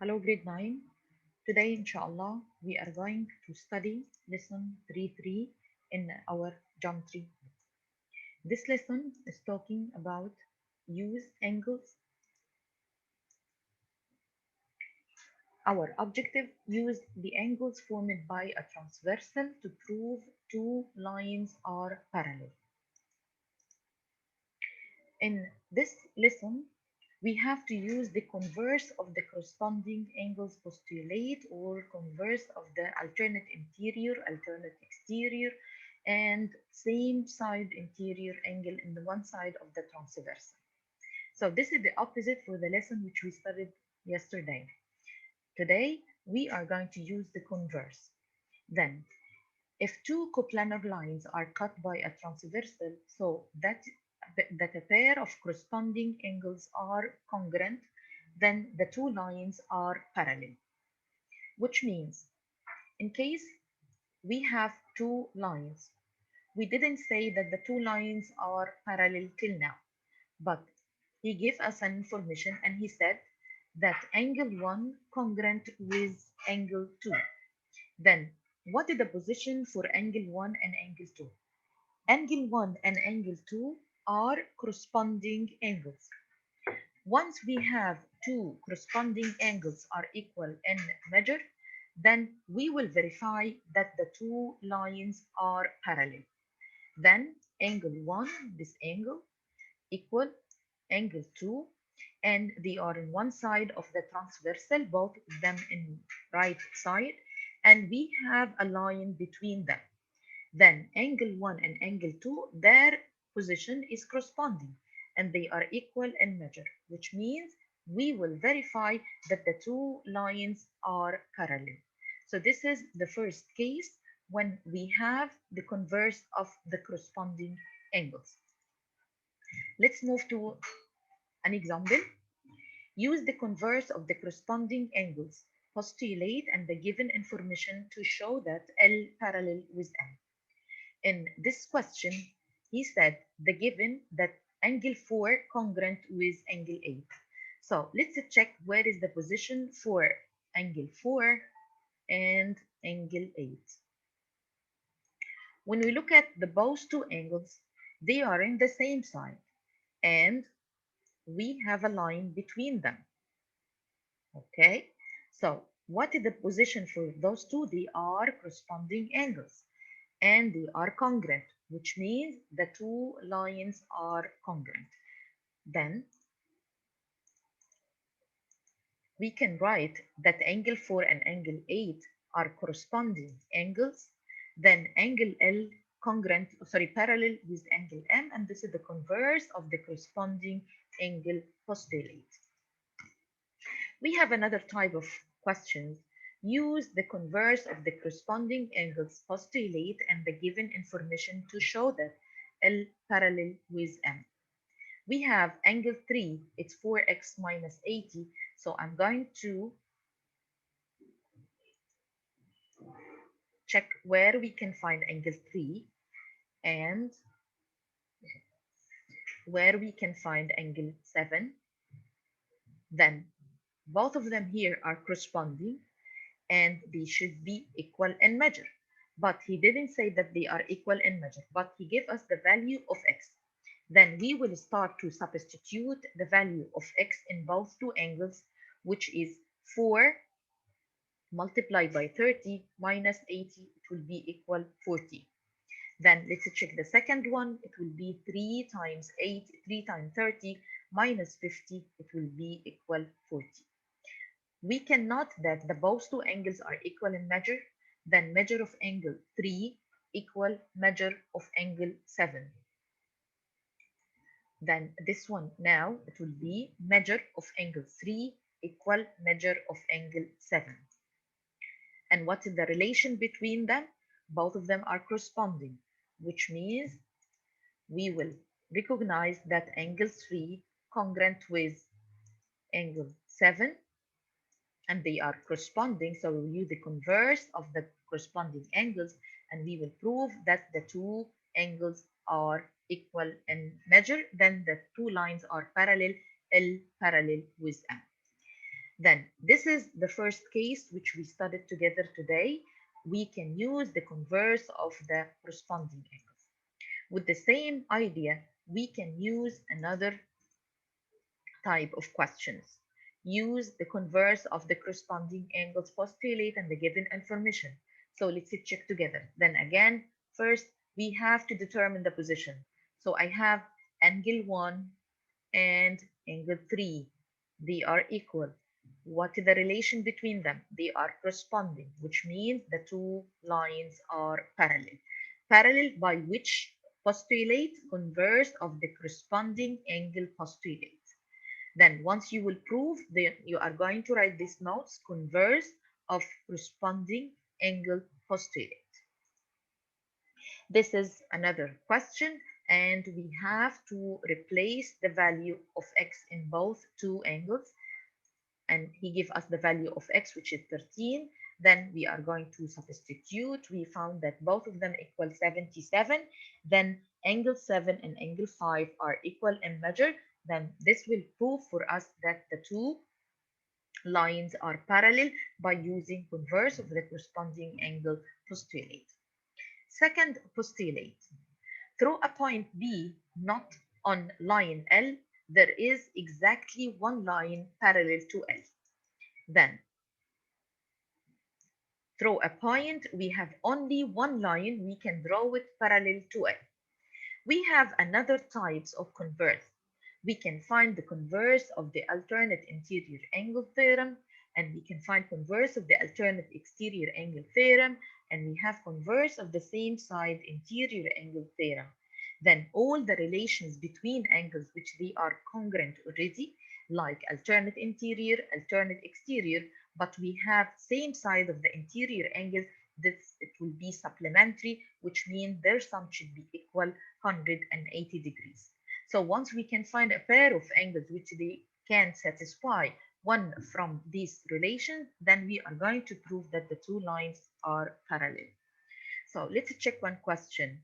Hello, grade 9. Today, inshallah, we are going to study lesson 3.3 in our geometry. This lesson is talking about use angles. Our objective: use the angles formed by a transversal to prove two lines are parallel. In this lesson, we have to use the converse of the corresponding angles postulate or converse of the alternate interior, alternate exterior, and same side interior angle in the one side of the transversal. So this is the opposite for the lesson which we studied yesterday. Today, we are going to use the converse. Then, if two coplanar lines are cut by a transversal, so that a pair of corresponding angles are congruent, then the two lines are parallel. Which means, in case we have two lines, we didn't say that the two lines are parallel till now, but he gave us an information and he said that angle 1 congruent with angle 2. Then, what is the position for angle 1 and angle 2? Angle 1 and angle 2 are corresponding angles. Once we have two corresponding angles are equal in measure, then we will verify that the two lines are parallel. Then angle 1, this angle, equal angle 2, and they are in one side of the transversal, both of them in right side, and we have a line between them. Then angle 1 and angle 2, their position is corresponding and they are equal in measure, which means we will verify that the two lines are parallel. So this is the first case when we have the converse of the corresponding angles. Let's move to an example. Use the converse of the corresponding angles. Postulate and the given information to show that L parallel with M. In this question, he said the given that angle 4 congruent with angle 8. So let's check where is the position for angle 4 and angle 8. When we look at the both two angles, they are in the same side and we have a line between them. Okay, so what is the position for those two? They are corresponding angles and they are congruent, which means the two lines are congruent. Then we can write that angle 4 and angle 8 are corresponding angles. Then angle L parallel with angle M, and this is the converse of the corresponding angle postulate. We have another type of questions. Use the converse of the corresponding angles postulate and the given information to show that L parallel with M. We have angle 3, it's 4x minus 80. So I'm going to check where we can find angle 3 and where we can find angle 7. Then both of them here are corresponding and they should be equal in measure. But he didn't say that they are equal in measure, but he gave us the value of x. Then we will start to substitute the value of x in both two angles, which is 4 multiplied by 30 minus 80, it will be equal 40. Then let's check the second one. It will be 3 times 8, 3 times 30 minus 50, it will be equal 40. We can note that the both two angles are equal in measure, then measure of angle 3 equal measure of angle 7. Then this one now, it will be measure of angle 3 equal measure of angle 7. And what is the relation between them? Both of them are corresponding, which means we will recognize that angle 3 congruent with angle 7 and they are corresponding, so we will use the converse of the corresponding angles and we will prove that the two angles are equal in measure. Then the two lines are parallel, L parallel with M. Then this is the first case which we studied together today. We can use the converse of the corresponding angles. With the same idea, we can use another type of questions. Use the converse of the corresponding angles postulate and the given information. So let's check together. Then again, first we have to determine the position. So I have angle 1 and angle 3. They are equal. What is the relation between them? They are corresponding, which means the two lines are parallel. Parallel by which postulate converse of the corresponding angle postulate. Then once you will prove, then you are going to write these notes, converse of corresponding angle postulate. This is another question, and we have to replace the value of x in both two angles. And he gave us the value of x, which is 13. Then we are going to substitute. We found that both of them equal 77. Then angle 7 and angle 5 are equal in measure. Then this will prove for us that the two lines are parallel by using converse of the corresponding angle postulate. Second postulate. Through a point B not on line L, there is exactly one line parallel to L. Then, through a point, we have only one line we can draw it parallel to L. We have another types of converse. We can find the converse of the alternate interior angle theorem, and we can find converse of the alternate exterior angle theorem, and we have converse of the same side interior angle theorem. Then all the relations between angles which they are congruent already, like alternate interior, alternate exterior, but we have same side of the interior angle, this it will be supplementary, which means their sum should be equal 180 degrees. So once we can find a pair of angles which they can satisfy one from these relations, then we are going to prove that the two lines are parallel. So let's check one question.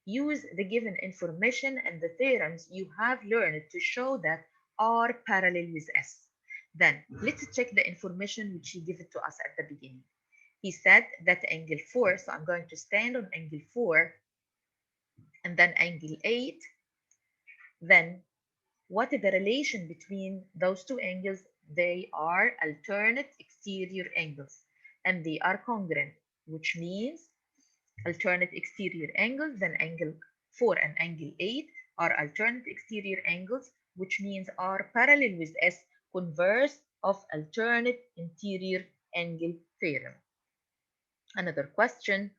Use the given information and the theorems you have learned to show that are parallel with S. Then let's check the information which he gave it to us at the beginning. He said that angle 4, so I'm going to stand on angle 4 and then angle 8. Then what is the relation between those two angles? They are alternate exterior angles and they are congruent, which means alternate exterior angles, then angle 4 and angle 8 are alternate exterior angles, which means are parallel with S, converse of alternate interior angle theorem. Another question.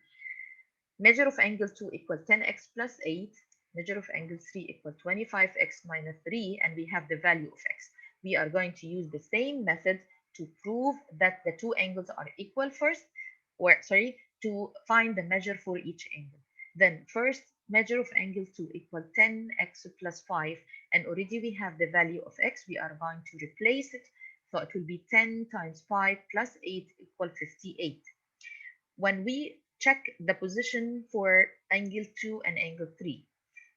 Measure of angle 2 equal 10x plus 8. Measure of angle 3 equal 25x minus 3, and we have the value of x. We are going to use the same method to prove that the two angles are equal first, or sorry, to find the measure for each angle. Then first, measure of angle 2 equal 10x plus 5, and already we have the value of x. We are going to replace it. So it will be 10 times 5 plus 8 equal 58. When we check the position for angle 2 and angle 3.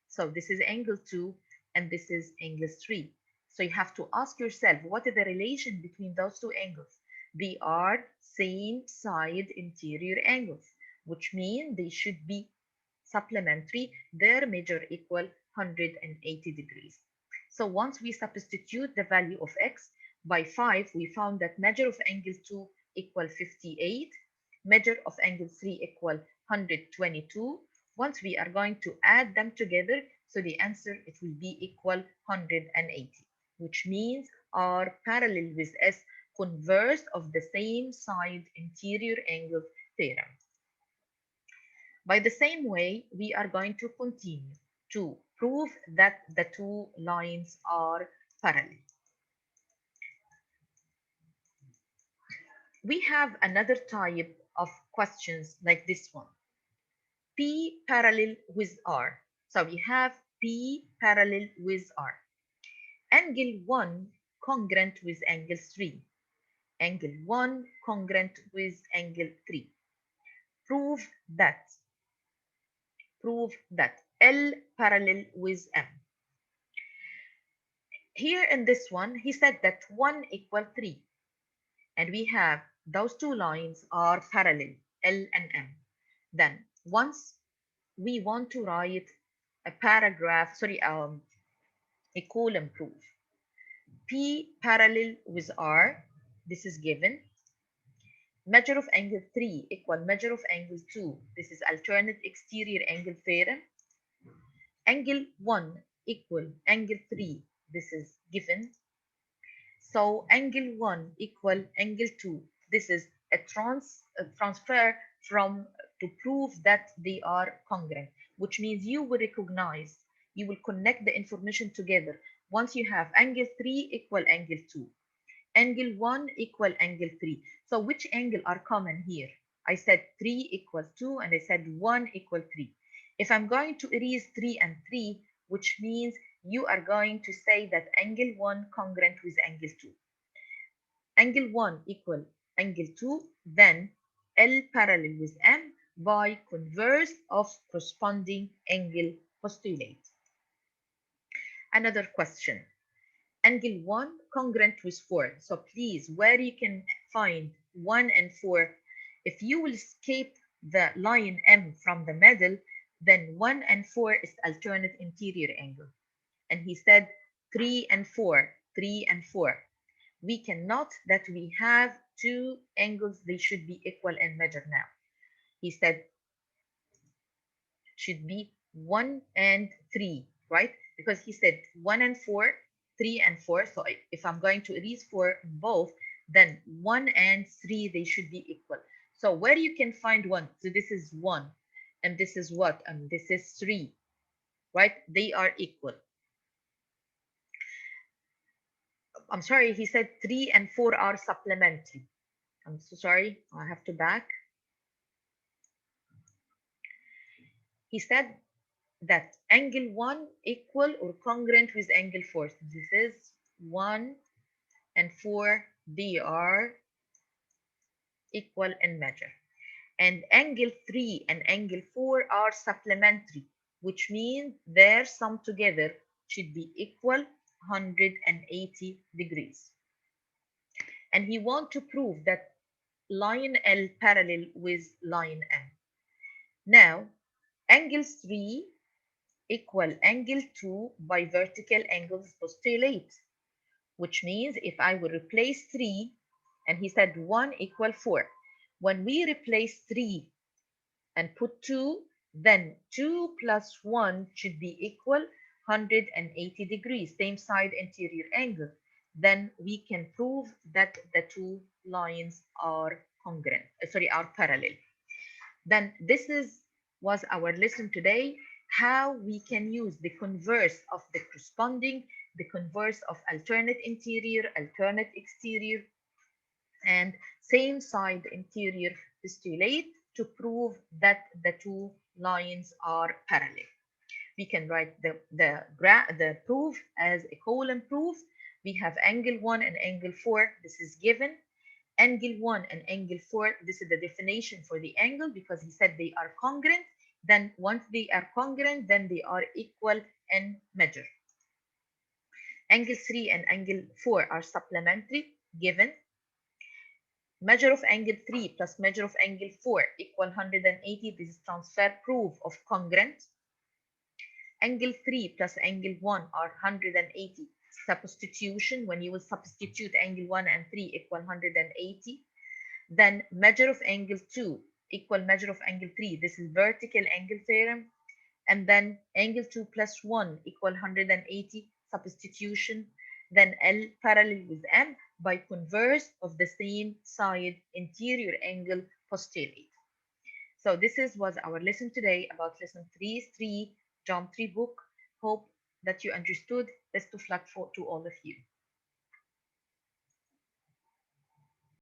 So this is angle 2 and this is angle 3. So you have to ask yourself, what is the relation between those two angles? They are same side interior angles, which means they should be supplementary. Their measure equal 180 degrees. So once we substitute the value of x by 5, we found that measure of angle 2 equal 58. Measure of angle 3 equal 122. Once we are going to add them together, so the answer it will be equal 180, which means are parallel with S, converse of the same side interior angle theorem. By the same way, we are going to continue to prove that the two lines are parallel. We have another type of questions like this one. P parallel with R. So we have P parallel with R. Angle 1 congruent with angle 3. Angle 1 congruent with angle 3. Prove that L parallel with M. Here in this one, he said that 1 equal 3. and we have those two lines are parallel, L and M. Then once we want to write a paragraph, sorry, a column proof. P parallel with R, this is given. Measure of angle 3 equal measure of angle 2. This is alternate exterior angle theorem. Angle 1 equal angle 3. This is given. So angle 1 equal angle 2. This is a transfer from to prove that they are congruent, which means you will recognize, you will connect the information together. Once you have angle 3 equal angle 2, angle 1 equal angle 3. So which angle are common here? I said 3 equal 2 and I said 1 equal 3. If I'm going to erase 3 and 3, which means you are going to say that angle 1 congruent with angle 2. Angle 1 equal angle 2, then L parallel with M by converse of corresponding angle postulate. Another question. Angle 1 congruent with 4. So please, where you can find 1 and 4, if you will escape the line M from the middle, then 1 and 4 is alternate interior angle. And he said 3 and 4, 3 and 4. We can note that we have two angles, they should be equal in measure now. He said should be 1 and 3, right? Because he said 1 and 4, 3 and 4. So if I'm going to erase 4 both, then 1 and 3, they should be equal. So where you can find 1, so this is 1, and this is what? This is 3, right? They are equal. I'm sorry, he said 3 and 4 are supplementary. I'm so sorry, I have to back. He said that angle 1 equal or congruent with angle 4. So this is 1 and 4, they are equal in measure. And angle 3 and angle 4 are supplementary, which means their sum together should be equal 180 degrees. And he wants to prove that line L parallel with line M. Now, angle 3 equal angle 2 by vertical angles postulate, which means if I will replace 3, and he said 1 equal 4. When we replace 3 and put 2, then 2 plus 1 should be equal 180 degrees, same side interior angle. Then we can prove that the two lines are congruent, are parallel. Then this was our lesson today, how we can use the converse of the corresponding, the converse of alternate interior, alternate exterior, and same side interior postulate to prove that the two lines are parallel. We can write the proof as a column proof. We have angle 1 and angle 4. This is given. Angle 1 and angle 4, this is the definition for the angle because he said they are congruent. Then once they are congruent, then they are equal in measure. Angle 3 and angle 4 are supplementary, given. Measure of angle 3 plus measure of angle 4 equal 180. This is transfer proof of congruent. Angle 3 plus angle 1 are 180. Substitution, when you will substitute angle 1 and 3 equal 180. Then measure of angle 2 equal measure of angle 3. This is vertical angle theorem. And then angle 2 plus 1 equal 180, substitution. Then L parallel with M by converse of the same side interior angle postulate. So this was our lesson today about lesson 3 geometry book. Hope that you understood. Best of luck to all of you.